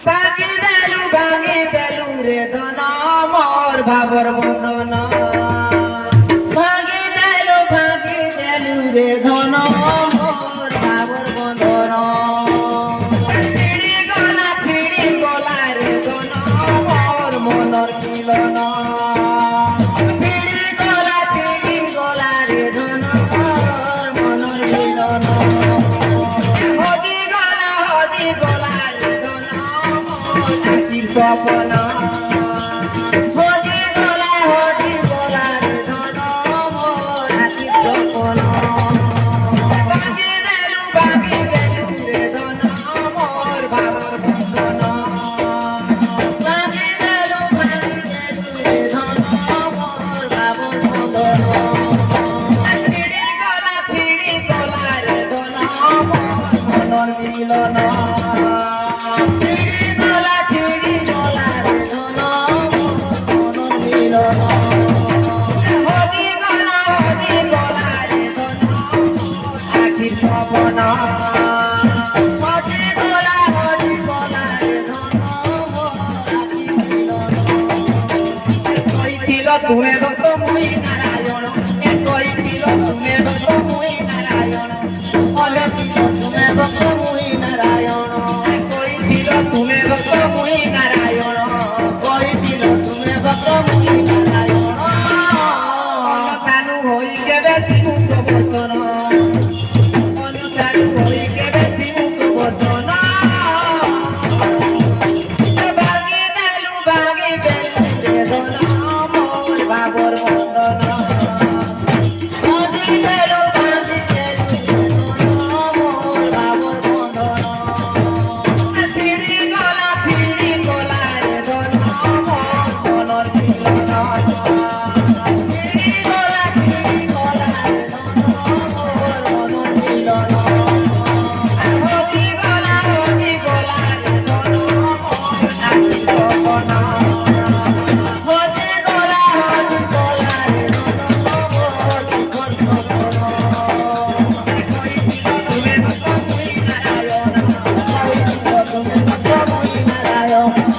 ভাঙি দেলু রে ধন মোর ভাবর বন্ধন ভাঙি দেলু রে ধন মোর ভাবর বন্ধন ছিড়ি গলা রে ধন মোর মনর মিলন ছিড়ি গলা রে ধন মোর মনর মিলন হদি গলা রে ধন স্বপ্ন হদি গলা রে ধন মোর হাসির স্বপ্ন ভাঙি দেলু রে ধন মোর ভাবর বন্ধন ভাঙি দেলু রে ধন মোর ভাবর বন্ধন ছিড়ি গলা রে ধন মোর মনর মিলন তুমি ভক্ত মুই নারায়ণ কইছিল তুমি ভক্ত মুই নারায়ণ তুমি ভক্ত মুই নারায়ণ কইছিল তুমি ভক্ত মুই নারায়ণ কইছিল তুমি ভক্ত মুই নারায়ণ অনুসানু হই কেবে মুখ বর্তন অনুসানু হই কেবে মুখ বর্তন ভাঙি দেলু বাবর বন্দন হদি দেলু মোর বাবর বন্দন ছিড়ি গলা রে ধন মোর মনর মিলন ছিড়ি গলা রে ধন মোর মনর মিলন হদি গলা রে ধন মোর হাসির স্বপ্ন Naरायण